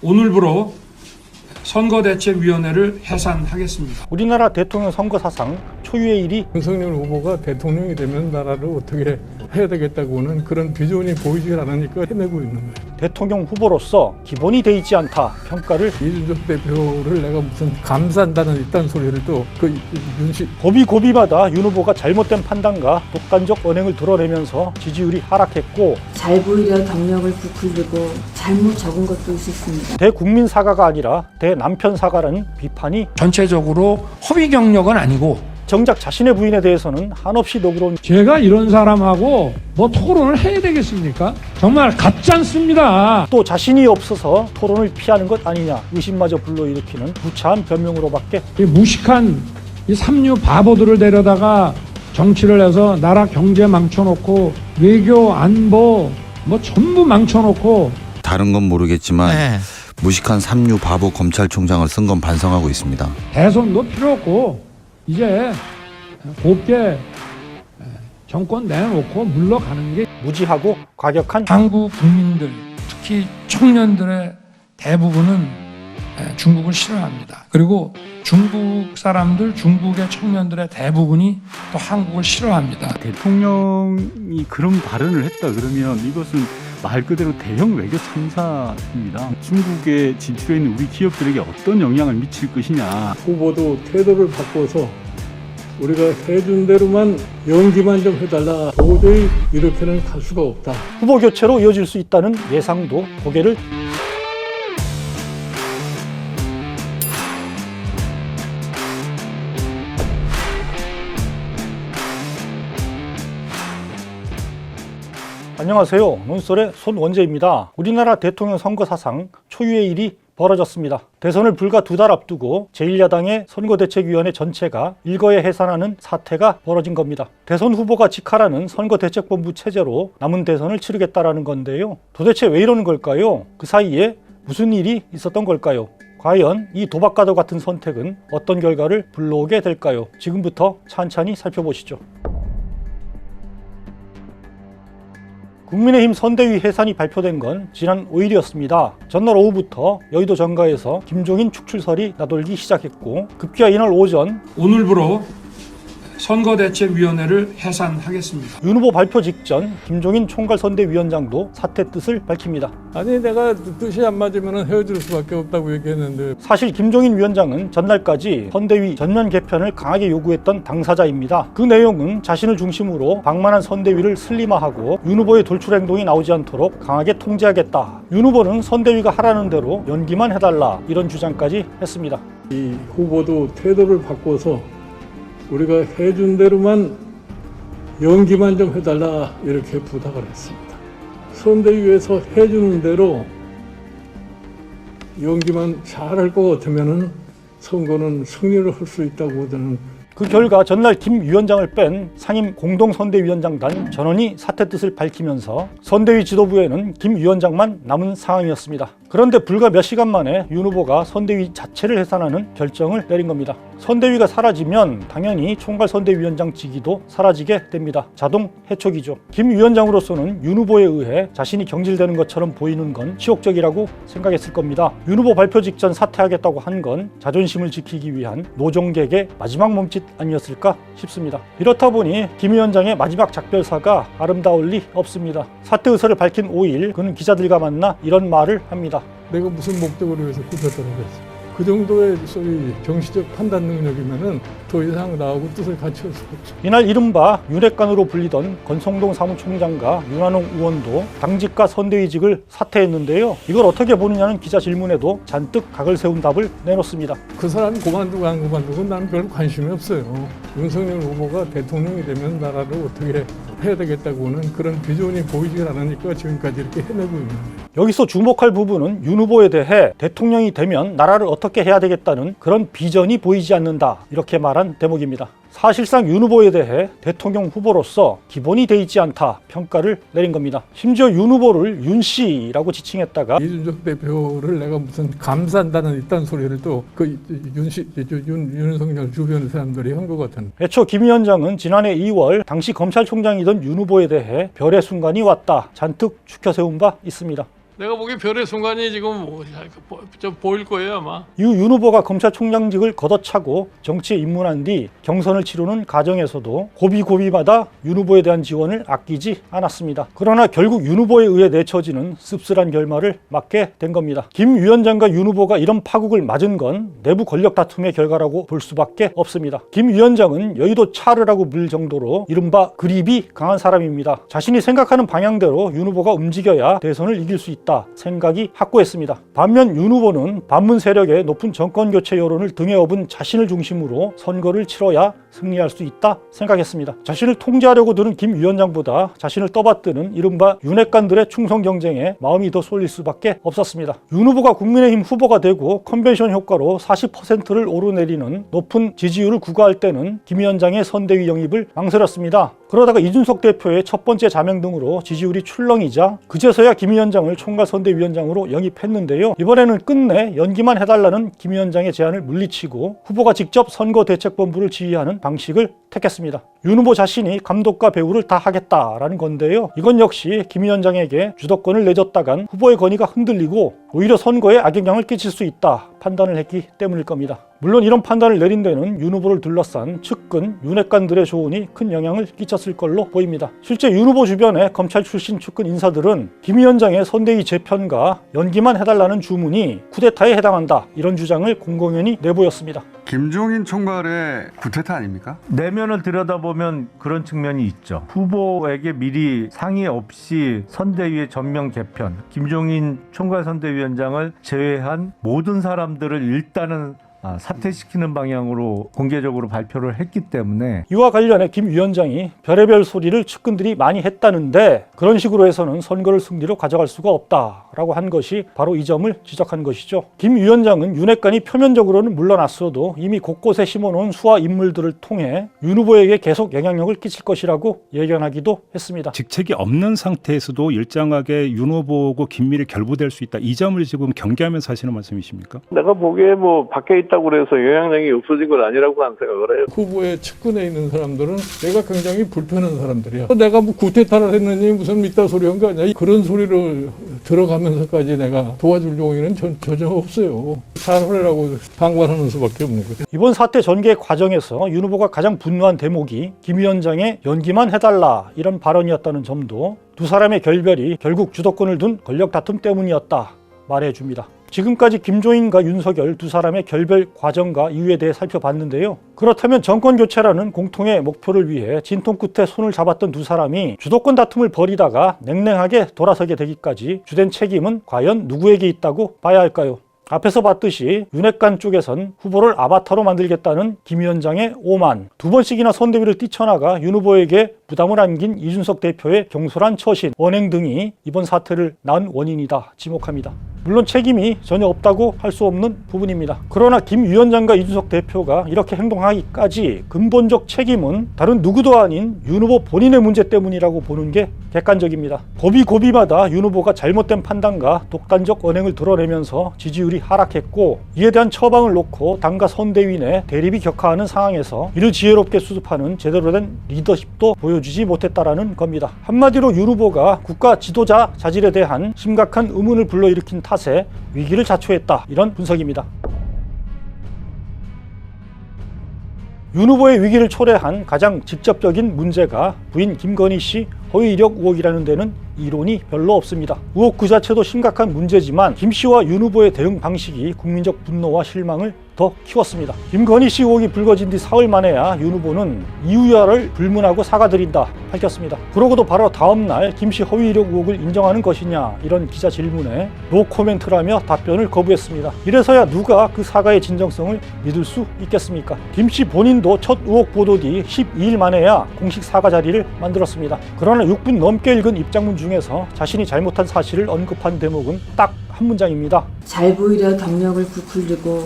오늘부로 선거대책위원회를 해산하겠습니다. 우리나라 대통령 선거 사상 초유의 일이 윤석열 후보가 대통령이 되면 나라를 어떻게 해야 되겠다고는 그런 비전이 보이지 않으니까 해내고 있는 거예요. 대통령 후보로서 기본이 돼 있지 않다 평가를 이준석 대표를 내가 무슨 감싼다는 이딴 소리를 또 고비고비마다 윤 후보가 잘못된 판단과 독단적 언행을 드러내면서 지지율이 하락했고 잘 보이려 경력을 부풀리고 잘못 적은 것도 있었습니다. 대국민 사과가 아니라 대남편 사과라는 비판이 전체적으로 허위 경력은 아니고 정작 자신의 부인에 대해서는 한없이 너그러운 제가 이런 사람하고 뭐 토론을 해야 되겠습니까? 정말 가짜않습니다. 또 자신이 없어서 토론을 피하는 것 아니냐 의심마저 불러일으키는 무차한 변명으로밖에 이 무식한 이 삼류 바보들을 데려다가 정치를 해서 나라 경제 망쳐놓고 외교 안보 뭐 전부 망쳐놓고 다른 건 모르겠지만 무식한 삼류 바보 검찰총장을 쓴 건 반성하고 있습니다. 대선도 필요 없고 이제 곱게 정권 내놓고 물러가는 게 무지하고 과격한 한국 국민들 특히 청년들의 대부분은 중국을 싫어합니다. 그리고 중국 사람들, 중국의 청년들의 대부분이 또 한국을 싫어합니다. 대통령이 그런 발언을 했다 그러면 이것은 말 그대로 대형 외교 참사입니다. 중국에 진출해 있는 우리 기업들에게 어떤 영향을 미칠 것이냐. 후보도 태도를 바꿔서 우리가 해준 대로만 연기만 좀 해달라. 도저히 이렇게는 갈 수가 없다. 후보 교체로 이어질 수 있다는 예상도 고개를 안녕하세요. 논설의 손원재입니다. 우리나라 대통령 선거 사상 초유의 일이 벌어졌습니다. 대선을 불과 2달 앞두고 제1야당의 선거대책위원회 전체가 일거에 해산하는 사태가 벌어진 겁니다. 대선 후보가 직할하는 선거대책본부 체제로 남은 대선을 치르겠다라는 건데요. 도대체 왜 이러는 걸까요? 그 사이에 무슨 일이 있었던 걸까요? 과연 이 도박과도 같은 선택은 어떤 결과를 불러오게 될까요? 지금부터 찬찬히 살펴보시죠. 국민의힘 선대위 해산이 발표된 건 지난 5일이었습니다. 전날 오후부터 여의도 정가에서 김종인 축출설이 나돌기 시작했고 급기야 이날 오전 오늘부로 선거대책위원회를 해산하겠습니다. 윤 후보 발표 직전 김종인 총괄선대위원장도 사퇴 뜻을 밝힙니다. 아니 내가 뜻이 안 맞으면 헤어질 수밖에 없다고 얘기했는데 사실 김종인 위원장은 전날까지 선대위 전면 개편을 강하게 요구했던 당사자입니다. 그 내용은 자신을 중심으로 방만한 선대위를 슬림화하고 윤 후보의 돌출 행동이 나오지 않도록 강하게 통제하겠다. 윤 후보는 선대위가 하라는 대로 연기만 해달라 이런 주장까지 했습니다. 이 후보도 태도를 바꿔서 우리가 해준 대로만 연기만 좀 해달라 이렇게 부탁을 했습니다. 선대위에서 해주는 대로 연기만 잘할 것 같으면은 선거는 승리를 할 수 있다고 저는. 그 결과 전날 김 위원장을 뺀 상임 공동선대위원장단 전원이 사퇴 뜻을 밝히면서 선대위 지도부에는 김 위원장만 남은 상황이었습니다. 그런데 불과 몇 시간 만에 윤 후보가 선대위 자체를 해산하는 결정을 내린 겁니다. 선대위가 사라지면 당연히 총괄선대위원장 직위도 사라지게 됩니다. 자동 해촉이죠. 김 위원장으로서는 윤 후보에 의해 자신이 경질되는 것처럼 보이는 건 치욕적이라고 생각했을 겁니다. 윤 후보 발표 직전 사퇴하겠다고 한 건 자존심을 지키기 위한 노종객의 마지막 몸짓 아니었을까 싶습니다. 이렇다 보니 김 위원장의 마지막 작별사가 아름다울 리 없습니다. 사퇴 의사를 밝힌 5일 그는 기자들과 만나 이런 말을 합니다. 내가 무슨 목적으로 해서 굳었다는 거지. 그 정도의 소위 정치적 판단 능력이면은 더 이상 나하고 뜻을 같이 할 수가 없죠. 이날 이른바 윤핵관으로 불리던 권성동 사무총장과 윤한홍 의원도 당직과 선대위직을 사퇴했는데요. 이걸 어떻게 보느냐는 기자 질문에도 잔뜩 각을 세운 답을 내놓습니다. 그 사람이 그만두고 안 그만두고 나는 별 관심이 없어요. 윤석열 후보가 대통령이 되면 나라를 어떻게 해야 되겠다고는 그런 비전이 보이지 않으니까 지금까지 이렇게 해내고 있는 거예요. 여기서 주목할 부분은 윤 후보에 대해 대통령이 되면 나라를 어떻게 해야 되겠다는 그런 비전이 보이지 않는다 이렇게 말한 대목입니다. 사실상 윤 후보에 대해 대통령 후보로서 기본이 돼 있지 않다 평가를 내린 겁니다. 심지어 윤 후보를 윤 씨라고 지칭했다가 이준석 대표를 내가 무슨 감싼다는 이딴 소리를 또 그 윤석열 주변 사람들이 한 것 같은. 애초 김 위원장은 지난해 2월 당시 검찰총장이던 윤 후보에 대해 별의 순간이 왔다 잔뜩 추켜 세운 바 있습니다. 내가 보기엔 별의 순간이 지금 좀 보일 거예요 아마. 이후 윤 후보가 검찰총장직을 걷어차고 정치에 입문한 뒤 경선을 치르는 과정에서도 고비고비마다 윤 후보에 대한 지원을 아끼지 않았습니다. 그러나 결국 윤 후보에 의해 내쳐지는 씁쓸한 결말을 맞게 된 겁니다. 김 위원장과 윤 후보가 이런 파국을 맞은 건 내부 권력 다툼의 결과라고 볼 수밖에 없습니다. 김 위원장은 여의도 차르라고 불릴 정도로 이른바 그립이 강한 사람입니다. 자신이 생각하는 방향대로 윤 후보가 움직여야 대선을 이길 수 있다 생각이 확고했습니다. 반면 윤 후보는 반문 세력의 높은 정권교체 여론을 등에 업은 자신을 중심으로 선거를 치러야 승리할 수 있다 생각했습니다. 자신을 통제하려고 드는 김 위원장보다 자신을 떠받드는 이른바 윤핵관들의 충성 경쟁에 마음이 더 쏠릴 수밖에 없었습니다. 윤 후보가 국민의힘 후보가 되고 컨벤션 효과로 40%를 오르내리는 높은 지지율을 구가할 때는 김 위원장의 선대위 영입을 망설였습니다. 그러다가 이준석 대표의 첫 번째 자명 등으로 지지율이 출렁이자 그제서야 김 위원장을 총괄선대위원장으로 영입했는데요. 이번에는 끝내 연기만 해달라는 김 위원장의 제안을 물리치고 후보가 직접 선거대책본부를 지휘하는 방식을 택했습니다. 윤 후보 자신이 감독과 배후를 다 하겠다라는 건데요. 이건 역시 김 위원장에게 주도권을 내줬다간 후보의 권위가 흔들리고 오히려 선거에 악영향을 끼칠 수 있다 판단을 했기 때문일 겁니다. 물론 이런 판단을 내린 데는 윤 후보를 둘러싼 측근, 윤핵관들의 조언이 큰 영향을 끼쳤을 걸로 보입니다. 실제 윤 후보 주변의 검찰 출신 측근 인사들은 김 위원장의 선대위 재편과 연기만 해달라는 주문이 쿠데타에 해당한다 이런 주장을 공공연히 내보였습니다. 김종인 총괄의 쿠데타 아닙니까? 내면을 들여다보면 그런 측면이 있죠. 후보에게 미리 상의 없이 선대위의 전면 개편, 김종인 총괄선대위원장을 제외한 모든 사람들을 일단은 사퇴시키는 방향으로 공개적으로 발표를 했기 때문에 이와 관련해 김 위원장이 별의별 소리를 측근들이 많이 했다는데 그런 식으로 해서는 선거를 승리로 가져갈 수가 없다라고 한 것이 바로 이 점을 지적한 것이죠. 김 위원장은 윤핵관이 표면적으로는 물러났어도 이미 곳곳에 심어놓은 수하 인물들을 통해 윤 후보에게 계속 영향력을 끼칠 것이라고 예견하기도 했습니다. 직책이 없는 상태에서도 일정하게 윤 후보고 김미를 결부될 수 있다. 이 점을 지금 경계하면서 하시는 말씀이십니까? 내가 보기에 밖에 있다고 그래서 영향력이 없어진 건 아니라고 난 생각을 해요. 후보의 측근에 있는 사람들은 내가 굉장히 불편한 사람들이야. 내가 뭐 구태타를 했느니 무슨 밑다 소리 한 거 아니야. 그런 소리를 들어가면서까지 내가 도와줄 용의는 전혀 없어요. 사설이라고 방관하는 수밖에 없는 거죠. 이번 사태 전개 과정에서 윤 후보가 가장 분노한 대목이 김 위원장의 연기만 해달라 이런 발언이었다는 점도 두 사람의 결별이 결국 주도권을 둔 권력 다툼 때문이었다 말해줍니다. 지금까지 김종인과 윤석열 두 사람의 결별 과정과 이유에 대해 살펴봤는데요. 그렇다면 정권교체라는 공통의 목표를 위해 진통 끝에 손을 잡았던 두 사람이 주도권 다툼을 벌이다가 냉랭하게 돌아서게 되기까지 주된 책임은 과연 누구에게 있다고 봐야 할까요? 앞에서 봤듯이 윤핵관 쪽에선 후보를 아바타로 만들겠다는 김 위원장의 오만, 두 번씩이나 선대위를 뛰쳐나가 윤 후보에게 부담을 안긴 이준석 대표의 경솔한 처신, 언행 등이 이번 사태를 낳은 원인이다 지목합니다. 물론 책임이 전혀 없다고 할 수 없는 부분입니다. 그러나 김 위원장과 이준석 대표가 이렇게 행동하기까지 근본적 책임은 다른 누구도 아닌 윤 후보 본인의 문제 때문이라고 보는 게 객관적입니다. 고비고비마다 윤 후보가 잘못된 판단과 독단적 언행을 드러내면서 지지율이 하락했고 이에 대한 처방을 놓고 당과 선대위 내 대립이 격화하는 상황에서 이를 지혜롭게 수습하는 제대로 된 리더십도 보여주지 못했다라는 겁니다. 한마디로 윤 후보가 국가 지도자 자질에 대한 심각한 의문을 불러일으킨 탓에 위기를 자초했다 이런 분석입니다. 윤 후보의 위기를 초래한 가장 직접적인 문제가 부인 김건희 씨 허위 이력 의혹이라는 데는 이론이 별로 없습니다. 의혹 그 자체도 심각한 문제지만 김 씨와 윤 후보의 대응 방식이 국민적 분노와 실망을 더 키웠습니다. 김건희 씨 의혹이 불거진 뒤 사흘 만에야 윤 후보는 이유야를 불문하고 사과드린다 밝혔습니다. 그러고도 바로 다음 날 김 씨 허위 이력 의혹을 인정하는 것이냐 이런 기자 질문에 노 코멘트라며 답변을 거부했습니다. 이래서야 누가 그 사과의 진정성을 믿을 수 있겠습니까? 김 씨 본인도 첫 의혹 보도 뒤 12일 만에야 공식 사과 자리를 만들었습니다. 그러나 6분 넘게 읽은 입장문 중에서 자신이 잘못한 사실을 언급한 대목은 딱 한 문장입니다. 잘 보이려 경력을 부풀리고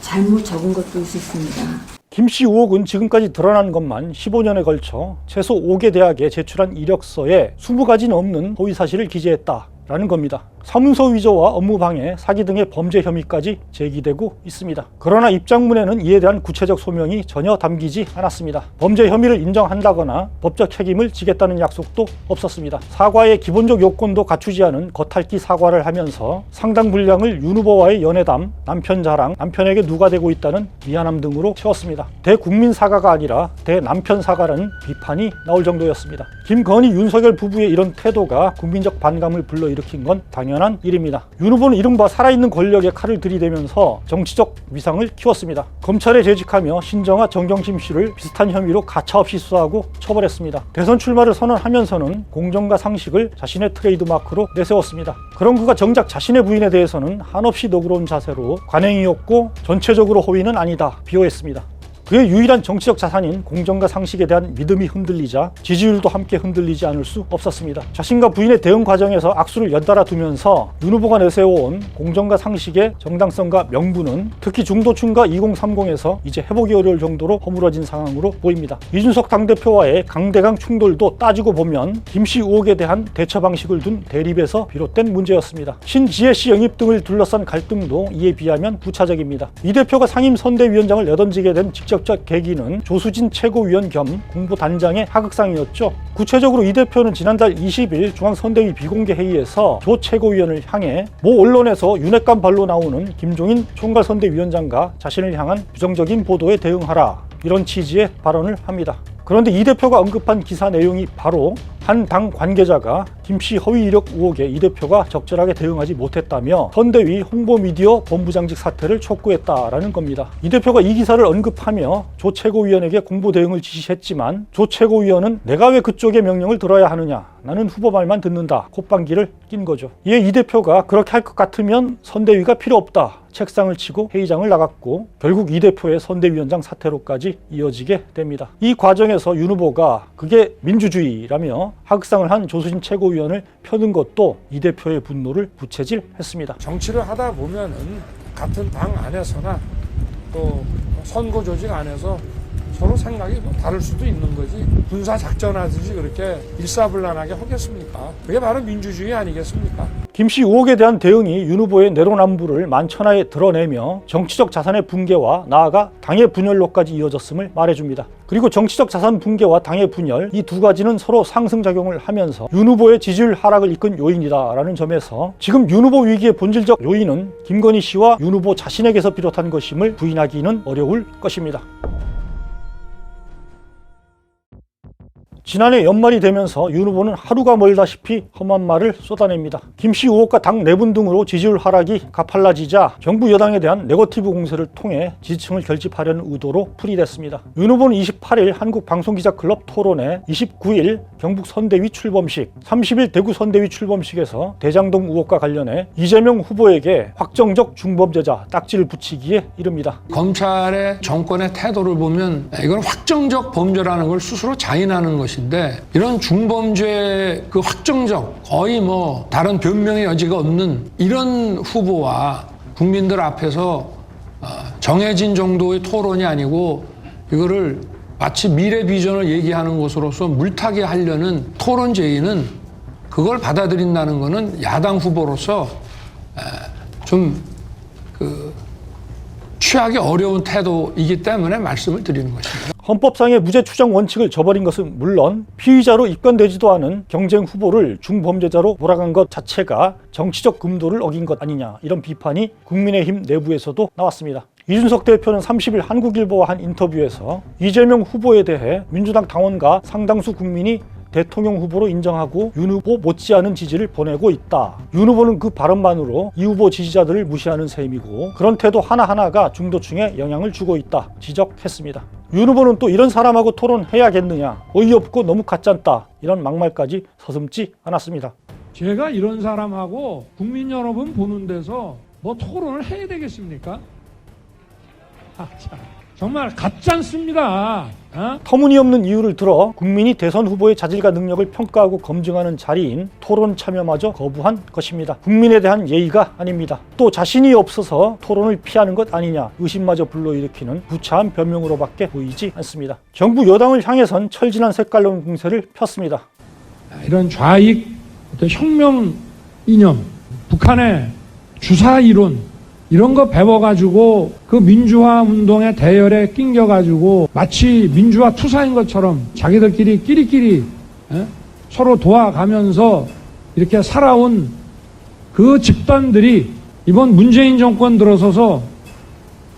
잘못 적은 것도 있었습니다. 김 씨 의혹은 지금까지 드러난 것만 15년에 걸쳐 최소 5개 대학에 제출한 이력서에 20가지 넘는 허위 사실을 기재했다라는 겁니다. 사문서 위조와 업무방해, 사기 등의 범죄 혐의까지 제기되고 있습니다. 그러나 입장문에는 이에 대한 구체적 소명이 전혀 담기지 않았습니다. 범죄 혐의를 인정한다거나 법적 책임을 지겠다는 약속도 없었습니다. 사과의 기본적 요건도 갖추지 않은 겉핥기 사과를 하면서 상당 분량을 윤 후보와의 연애담, 남편 자랑, 남편에게 누가 되고 있다는 미안함 등으로 채웠습니다. 대국민 사과가 아니라 대남편 사과라는 비판이 나올 정도였습니다. 김건희, 윤석열 부부의 이런 태도가 국민적 반감을 불러일으킨 건 당연한 일입니다. 윤 후보는 이른바 살아있는 권력에 칼을 들이대면서 정치적 위상을 키웠습니다. 검찰에 재직하며 신정아, 정경심 씨를 비슷한 혐의로 가차없이 수사하고 처벌했습니다. 대선 출마를 선언하면서는 공정과 상식을 자신의 트레이드마크로 내세웠습니다. 그런 그가 정작 자신의 부인에 대해서는 한없이 너그러운 자세로 관행이었고 전체적으로 호의는 아니다 비호했습니다. 그의 유일한 정치적 자산인 공정과 상식에 대한 믿음이 흔들리자 지지율도 함께 흔들리지 않을 수 없었습니다. 자신과 부인의 대응 과정에서 악수를 연달아 두면서 윤 후보가 내세워온 공정과 상식의 정당성과 명분은 특히 중도층과 2030에서 이제 회복이 어려울 정도로 허물어진 상황으로 보입니다. 이준석 당대표와의 강대강 충돌도 따지고 보면 김씨 의혹에 대한 대처 방식을 둔 대립에서 비롯된 문제였습니다. 신지혜 씨 영입 등을 둘러싼 갈등도 이에 비하면 부차적입니다. 이 대표가 상임선대위원장을 내던지게 된 직접 계기는 조수진 최고위원 겸 공보단장의 하극상이었죠. 구체적으로 이 대표는 지난달 20일 중앙선대위 비공개 회의에서 조 최고위원을 향해 모 언론에서 윤핵관 발로 나오는 김종인 총괄선대위원장과 자신을 향한 부정적인 보도에 대응하라, 이런 취지의 발언을 합니다. 그런데 이 대표가 언급한 기사 내용이 바로 한 당 관계자가 김씨 허위 이력 의혹에 이 대표가 적절하게 대응하지 못했다며 선대위 홍보미디어 본부장직 사퇴를 촉구했다라는 겁니다. 이 대표가 이 기사를 언급하며 조 최고위원에게 공보 대응을 지시했지만 조 최고위원은 내가 왜 그쪽의 명령을 들어야 하느냐, 나는 후보 말만 듣는다, 콧방귀를 낀 거죠. 이에 이 대표가 그렇게 할 것 같으면 선대위가 필요 없다, 책상을 치고 회의장을 나갔고 결국 이 대표의 선대위원장 사퇴로까지 이어지게 됩니다. 이 과정에서 윤 후보가 그게 민주주의라며 하극상을 한 조수진 최고위원을 펴는 것도 이 대표의 분노를 부채질했습니다. 정치를 하다 보면은 같은 당 안에서나 또 선거 조직 안에서 서로 생각이 다를 수도 있는 거지, 군사 작전하듯이 그렇게 일사불란하게 하겠습니까? 그게 바로 민주주의 아니겠습니까? 김씨 의혹에 대한 대응이 윤 후보의 내로남불을 만천하에 드러내며 정치적 자산의 붕괴와 나아가 당의 분열로까지 이어졌음을 말해줍니다. 그리고 정치적 자산 붕괴와 당의 분열, 이 두 가지는 서로 상승작용을 하면서 윤 후보의 지지율 하락을 이끈 요인이다라는 점에서 지금 윤 후보 위기의 본질적 요인은 김건희 씨와 윤 후보 자신에게서 비롯한 것임을 부인하기는 어려울 것입니다. 지난해 연말이 되면서 윤 후보는 하루가 멀다시피 험한 말을 쏟아냅니다. 김씨 의혹과 당 내분 등으로 지지율 하락이 가팔라지자 정부 여당에 대한 네거티브 공세를 통해 지지층을 결집하려는 의도로 풀이됐습니다. 윤 후보는 28일 한국방송기자클럽 토론회, 29일 경북 선대위 출범식, 30일 대구 선대위 출범식에서 대장동 의혹과 관련해 이재명 후보에게 확정적 중범죄자 딱지를 붙이기에 이릅니다. 검찰의 정권의 태도를 보면 이건 확정적 범죄라는 걸 스스로 자인하는 것입니다. 이런 중범죄 그 확정적, 거의 뭐 다른 변명의 여지가 없는 이런 후보와 국민들 앞에서 정해진 정도의 토론이 아니고 이거를 마치 미래 비전을 얘기하는 것으로서 물타기 하려는 토론 제의는, 그걸 받아들인다는 것은 야당 후보로서 좀 취하기 어려운 태도이기 때문에 말씀을 드리는 것입니다. 헌법상의 무죄 추정 원칙을 저버린 것은 물론 피의자로 입건되지도 않은 경쟁 후보를 중범죄자로 몰아간 것 자체가 정치적 금도를 어긴 것 아니냐, 이런 비판이 국민의힘 내부에서도 나왔습니다. 이준석 대표는 30일 한국일보와 한 인터뷰에서 이재명 후보에 대해 민주당 당원과 상당수 국민이 대통령 후보로 인정하고 윤 후보 못지않은 지지를 보내고 있다. 윤 후보는 그 발언만으로 이 후보 지지자들을 무시하는 셈이고 그런 태도 하나하나가 중도층에 영향을 주고 있다 지적했습니다. 윤 후보는 또 이런 사람하고 토론해야겠느냐, 어이없고 너무 가짠다, 이런 막말까지 서슴지 않았습니다. 제가 이런 사람하고 국민 여러분 보는 데서 뭐 토론을 해야 되겠습니까? 참, 정말 가짠습니다. 터무니없는 이유를 들어 국민이 대선 후보의 자질과 능력을 평가하고 검증하는 자리인 토론 참여마저 거부한 것입니다. 국민에 대한 예의가 아닙니다. 또 자신이 없어서 토론을 피하는 것 아니냐, 의심마저 불러일으키는 구차한 변명으로밖에 보이지 않습니다. 정부 여당을 향해선 철진한 색깔론 공세를 폈습니다. 이런 좌익 어떤 혁명 이념, 북한의 주사 이론 이런 거 배워가지고 그 민주화 운동의 대열에 낑겨가지고 마치 민주화 투사인 것처럼 자기들끼리 끼리끼리 서로 도와가면서 이렇게 살아온 그 집단들이 이번 문재인 정권 들어서서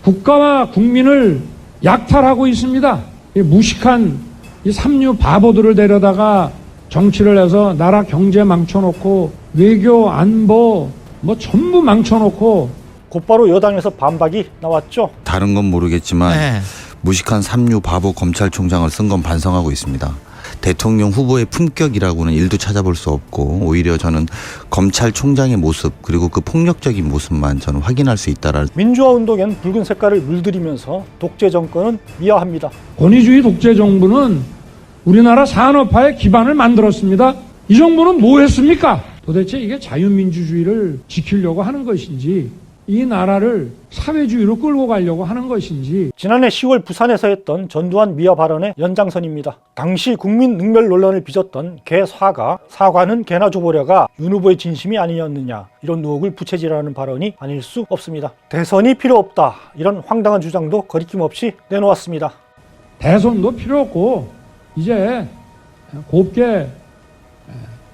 국가와 국민을 약탈하고 있습니다. 이 무식한 이 삼류 바보들을 데려다가 정치를 해서 나라 경제 망쳐놓고 외교 안보 뭐 전부 망쳐놓고 곧바로 여당에서 반박이 나왔죠. 다른 건 모르겠지만 무식한 삼류 바보 검찰총장을 쓴 건 반성하고 있습니다. 대통령 후보의 품격이라고는 일도 찾아볼 수 없고 오히려 저는 검찰총장의 모습 그리고 그 폭력적인 모습만 저는 확인할 수 있다라는. 민주화 운동엔 붉은 색깔을 물들이면서 독재 정권은 미화합니다. 권위주의 독재 정부는 우리나라 산업화의 기반을 만들었습니다. 이 정부는 뭐 했습니까? 도대체 이게 자유민주주의를 지키려고 하는 것인지 이 나라를 사회주의로 끌고 가려고 하는 것인지. 지난해 10월 부산에서 했던 전두환 미화 발언의 연장선입니다. 당시 국민 능멸 논란을 빚었던 개 사과는 개나 줘보려가 윤 후보의 진심이 아니었느냐 이런 의혹을 부채질하는 발언이 아닐 수 없습니다. 대선이 필요 없다 이런 황당한 주장도 거리낌 없이 내놓았습니다. 대선도 필요 없고 이제 곱게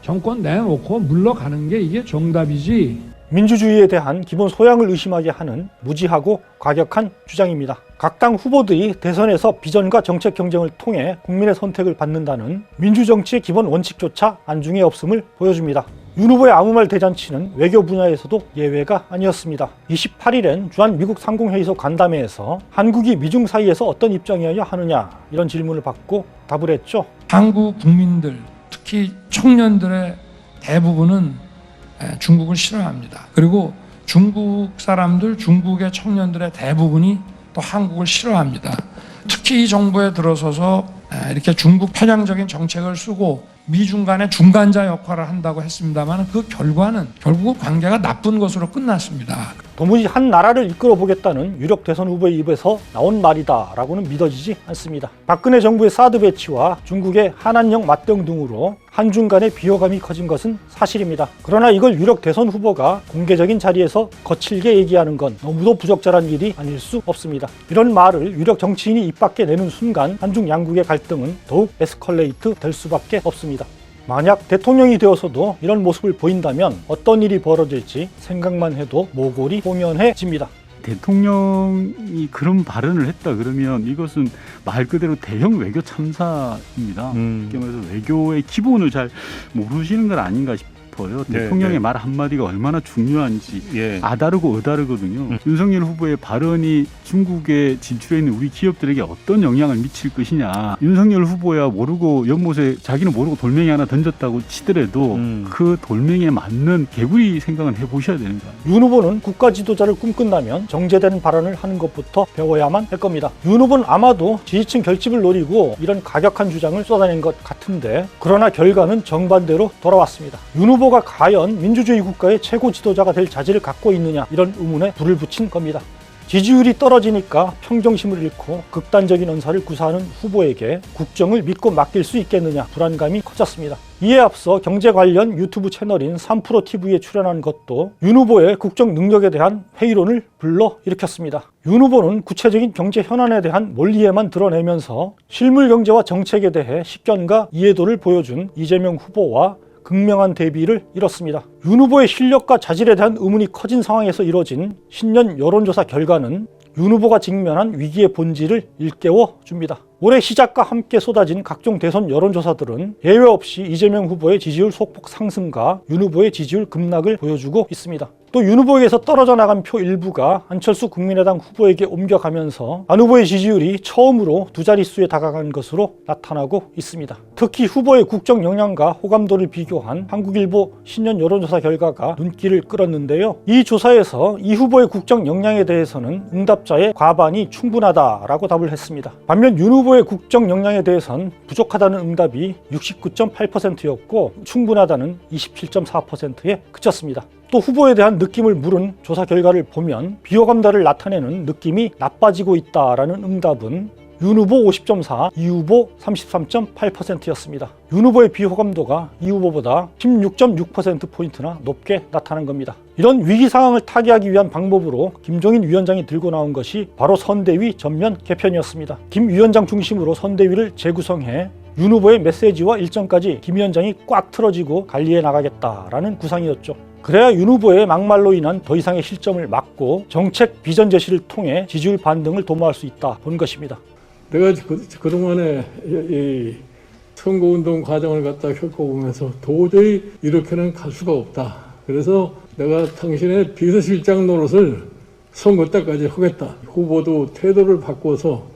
정권 내놓고 물러가는 게 이게 정답이지. 민주주의에 대한 기본 소양을 의심하게 하는 무지하고 과격한 주장입니다. 각 당 후보들이 대선에서 비전과 정책 경쟁을 통해 국민의 선택을 받는다는 민주정치의 기본 원칙조차 안중에 없음을 보여줍니다. 윤 후보의 아무 말 대잔치는 외교 분야에서도 예외가 아니었습니다. 28일엔 주한 미국 상공회의소 간담회에서 한국이 미중 사이에서 어떤 입장이어야 하느냐 이런 질문을 받고 답을 했죠. 한국 국민들 특히 청년들의 대부분은 중국을 싫어합니다. 그리고 중국 사람들, 중국의 청년들의 대부분이 또 한국을 싫어합니다. 특히 이 정부에 들어서서 이렇게 중국 편향적인 정책을 쓰고 미중 간의 중간자 역할을 한다고 했습니다만 그 결과는 결국 관계가 나쁜 것으로 끝났습니다. 도무지 한 나라를 이끌어 보겠다는 유력 대선 후보의 입에서 나온 말이다라고는 믿어지지 않습니다. 박근혜 정부의 사드 배치와 중국의 한한령 맞대응 등으로 한중 간의 비호감이 커진 것은 사실입니다. 그러나 이걸 유력 대선 후보가 공개적인 자리에서 거칠게 얘기하는 건 너무도 부적절한 일이 아닐 수 없습니다. 이런 말을 유력 정치인이 입 밖에 내는 순간 한중 양국의 갈등은 더욱 에스컬레이트 될 수밖에 없습니다. 만약 대통령이 되어서도 이런 모습을 보인다면 어떤 일이 벌어질지 생각만 해도 모골이 호면해집니다. 대통령이 그런 발언을 했다 그러면 이것은 말 그대로 대형 외교 참사입니다. 쉽게 말해서 외교의 기본을 잘 모르시는 건 아닌가 싶어요. 대통령의 말 한마디가 얼마나 중요한지 아다르고 어다르거든요. 윤석열 후보의 발언이 중국에 진출해 있는 우리 기업들에게 어떤 영향을 미칠 것이냐. 윤석열 후보야 모르고 연못에 자기는 모르고 돌멩이 하나 던졌다고 치더라도 그 돌멩이에 맞는 개구리 생각은 해보셔야 되는 거예요. 윤 후보는 국가 지도자를 꿈꾼다면 정제된 발언을 하는 것부터 배워야만 할 겁니다. 윤 후보는 아마도 지지층 결집을 노리고 이런 가격한 주장을 쏟아낸 것 같은데 그러나 결과는 정반대로 돌아왔습니다. 윤 후보가 과연 민주주의 국가의 최고 지도자가 될 자질을 갖고 있느냐 이런 의문에 불을 붙인 겁니다. 지지율이 떨어지니까 평정심을 잃고 극단적인 언사를 구사하는 후보에게 국정을 믿고 맡길 수 있겠느냐 불안감이 커졌습니다. 이에 앞서 경제 관련 유튜브 채널인 3프로TV에 출연한 것도 윤 후보의 국정 능력에 대한 회의론을 불러일으켰습니다. 윤 후보는 구체적인 경제 현안에 대한 몰리에만 드러내면서 실물 경제와 정책에 대해 식견과 이해도를 보여준 이재명 후보와 극명한 대비를 이뤘습니다. 윤 후보의 실력과 자질에 대한 의문이 커진 상황에서 이뤄진 신년 여론조사 결과는 윤 후보가 직면한 위기의 본질을 일깨워 줍니다. 올해 시작과 함께 쏟아진 각종 대선 여론조사들은 예외 없이 이재명 후보의 지지율 소폭 상승과 윤 후보의 지지율 급락을 보여주고 있습니다. 또 윤 후보에게서 떨어져 나간 표 일부가 안철수 국민의당 후보에게 옮겨가면서 안 후보의 지지율이 처음으로 두 자릿수에 다가간 것으로 나타나고 있습니다. 특히 후보의 국정 역량과 호감도를 비교한 한국일보 신년 여론조사 결과가 눈길을 끌었는데요. 이 조사에서 이 후보의 국정 역량에 대해서는 응답자의 과반이 충분하다라고 답을 했습니다. 반면 윤 후보의 국정 역량에 대해서는 부족하다는 응답이 69.8%였고 충분하다는 27.4%에 그쳤습니다. 또 후보에 대한 느낌을 물은 조사 결과를 보면 비호감도를 나타내는 느낌이 나빠지고 있다라는 응답은 윤 후보 50.4, 이 후보 33.8%였습니다. 윤 후보의 비호감도가 이 후보보다 16.6%포인트나 높게 나타난 겁니다. 이런 위기 상황을 타개하기 위한 방법으로 김종인 위원장이 들고 나온 것이 바로 선대위 전면 개편이었습니다. 김 위원장 중심으로 선대위를 재구성해 윤 후보의 메시지와 일정까지 김 위원장이 꽉 틀어지고 관리해 나가겠다라는 구상이었죠. 그래야 윤 후보의 막말로 인한 더 이상의 실점을 막고 정책 비전 제시를 통해 지지율 반등을 도모할 수 있다 본 것입니다. 내가 그동안에 이 선거운동 과정을 갖다 겪어보면서 도저히 이렇게는 갈 수가 없다. 그래서 내가 당신의 비서실장 노릇을 선거 때까지 하겠다. 후보도 태도를 바꿔서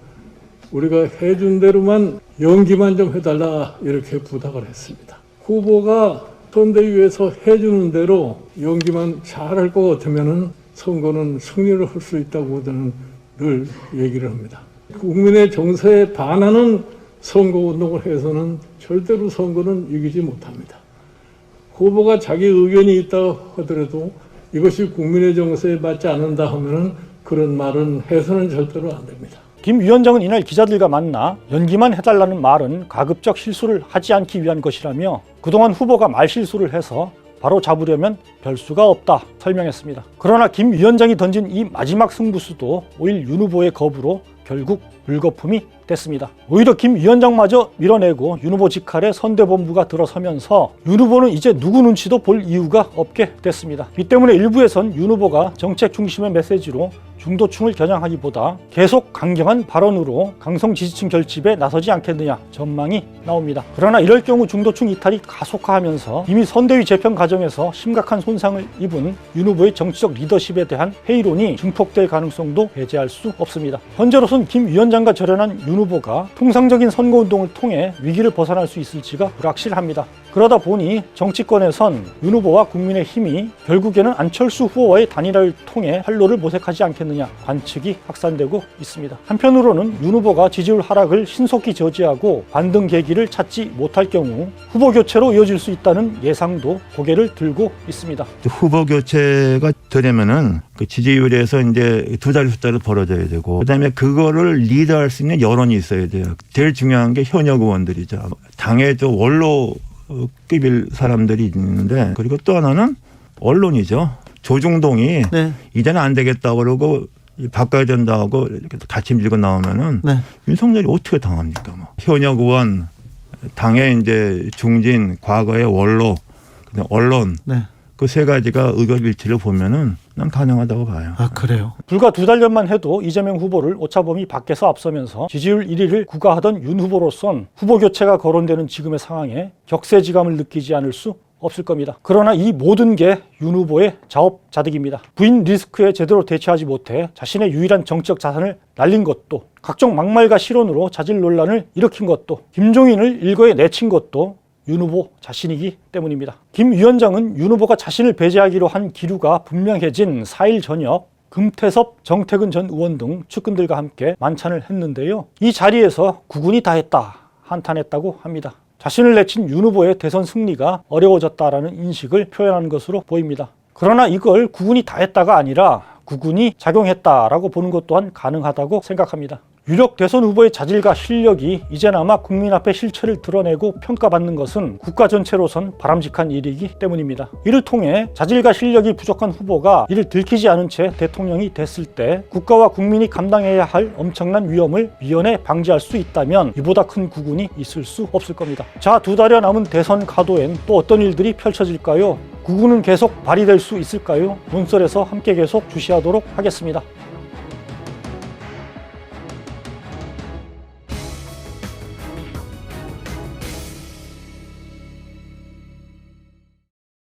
우리가 해준 대로만 연기만 좀 해달라 이렇게 부탁을 했습니다. 후보가 선대위에서 해주는 대로 연기만 잘할 것 같으면은 선거는 승리를 할 수 있다고 저는 늘 얘기를 합니다. 국민의 정서에 반하는 선거운동을 해서는 절대로 선거는 이기지 못합니다. 후보가 자기 의견이 있다 하더라도 이것이 국민의 정서에 맞지 않는다 하면은 그런 말은 해서는 절대로 안 됩니다. 김 위원장은 이날 기자들과 만나 연기만 해달라는 말은 가급적 실수를 하지 않기 위한 것이라며 그동안 후보가 말실수를 해서 바로 잡으려면 별 수가 없다 설명했습니다. 그러나 김 위원장이 던진 이 마지막 승부수도 오일 윤 후보의 거부로 결국 물거품이 됐습니다. 오히려 김 위원장마저 밀어내고 윤 후보 직할에 선대본부가 들어서면서 윤 후보는 이제 누구 눈치도 볼 이유가 없게 됐습니다. 이 때문에 일부에선 윤 후보가 정책 중심의 메시지로 중도층을 겨냥하기보다 계속 강경한 발언으로 강성 지지층 결집에 나서지 않겠느냐 전망이 나옵니다. 그러나 이럴 경우 중도층 이탈이 가속화하면서 이미 선대위 재편 과정에서 심각한 손상을 입은 윤 후보의 정치적 리더십에 대한 회의론이 증폭될 가능성도 배제할 수 없습니다. 현재로선 김 위원장과 절연한 윤 후보가 통상적인 선거운동을 통해 위기를 벗어날 수 있을지가 불확실합니다. 그러다 보니 정치권에선 윤 후보와 국민의힘이 결국에는 안철수 후보와의 단일화를 통해 활로를 모색하지 않겠느냐 관측이 확산되고 있습니다. 한편으로는 윤 후보가 지지율 하락을 신속히 저지하고 반등 계기를 찾지 못할 경우 후보 교체로 이어질 수 있다는 예상도 고개를 들고 있습니다. 후보 교체가 되려면은 그 지지율에서 이제 두 자리 숫자를 벌어져야 되고 그다음에 그거를 리드할 수 있는 여론이 있어야 돼요. 제일 중요한 게 현역 의원들이죠. 당의 저 원로 급일 사람들이 있는데 그리고 또 하나는 언론이죠. 조중동이 네. 이제는 안 되겠다 그러고 바꿔야 된다고 이렇게 같이 밀고 나오면은 네. 윤석열이 어떻게 당합니까? 뭐. 현역 의원, 당의 이제 중진, 과거의 원로, 언론 네. 그 세 가지가 의견 일치를 보면은 난 가능하다고 봐요. 아, 그래요? 불과 2달 전만 해도 이재명 후보를 오차범위 밖에서 앞서면서 지지율 1위를 구가하던 윤 후보로선 후보 교체가 거론되는 지금의 상황에 격세지감을 느끼지 않을 수 없을 겁니다. 그러나 이 모든 게 윤 후보의 자업자득입니다. 부인 리스크에 제대로 대처하지 못해 자신의 유일한 정치적 자산을 날린 것도 각종 막말과 실언으로 자질 논란을 일으킨 것도 김종인을 일거에 내친 것도 윤 후보 자신이기 때문입니다. 김 위원장은 윤 후보가 자신을 배제하기로 한 기류가 분명해진 4일 저녁 금태섭, 정태근 전 의원 등 측근들과 함께 만찬을 했는데요. 이 자리에서 국군이 다 했다, 한탄했다고 합니다. 자신을 내친 윤 후보의 대선 승리가 어려워졌다라는 인식을 표현하는 것으로 보입니다. 그러나 이걸 국군이 다 했다가 아니라 국군이 작용했다라고 보는 것 또한 가능하다고 생각합니다. 유력 대선 후보의 자질과 실력이 이제나마 국민 앞에 실체를 드러내고 평가받는 것은 국가 전체로선 바람직한 일이기 때문입니다. 이를 통해 자질과 실력이 부족한 후보가 이를 들키지 않은 채 대통령이 됐을 때 국가와 국민이 감당해야 할 엄청난 위험을 미연에 방지할 수 있다면 이보다 큰 국운이 있을 수 없을 겁니다. 자, 2달여 남은 대선 가도엔 또 어떤 일들이 펼쳐질까요? 국운은 계속 발휘될 수 있을까요? 논설에서 함께 계속 주시하도록 하겠습니다.